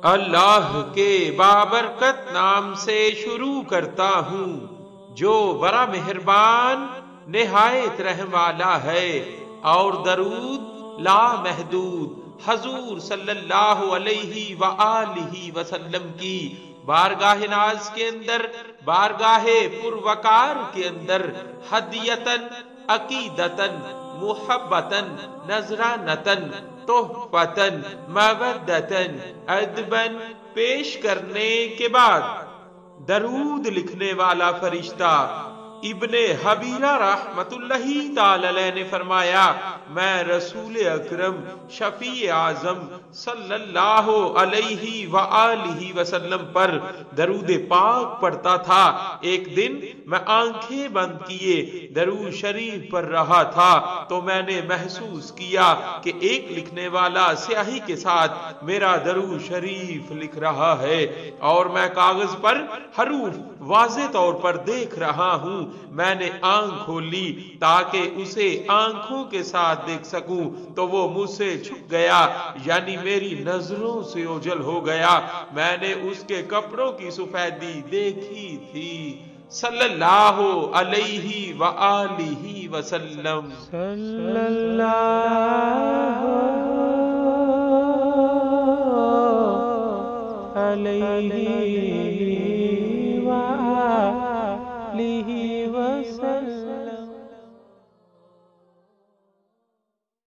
اللہ کے بابرکت نام سے شروع کرتا ہوں جو بڑا مہربان نہایت رحم والا ہے، اور درود لا محدود حضور صلی اللہ علیہ وآلہ وسلم کی بارگاہ ناز کے اندر، بارگاہ پروقار کے اندر ہدیتن عقیدتن محبتن نذرانتن تحفتن مودتن ادبن پیش کرنے کے بعد درود لکھنے والا فرشتہ ابن حبیرہ رحمت اللہ تعالی علیہ نے فرمایا، میں رسول اکرم شفیع اعظم صلی اللہ علیہ وآلہ وسلم پر درود پاک پڑھتا تھا۔ ایک دن میں آنکھیں بند کیے درود شریف پڑھ رہا تھا تو میں نے محسوس کیا کہ ایک لکھنے والا سیاہی کے ساتھ میرا درود شریف لکھ رہا ہے، اور میں کاغذ پر حروف واضح طور پر دیکھ رہا ہوں۔ میں نے آنکھ کھولی تاکہ اسے آنکھوں کے ساتھ دیکھ سکوں تو وہ مجھ سے چھپ گیا، یعنی میری نظروں سے اوجھل ہو گیا۔ میں نے اس کے کپڑوں کی سفیدی دیکھی تھی صلی اللہ علیہ وآلہ وسلم۔ صلی اللہ علیہ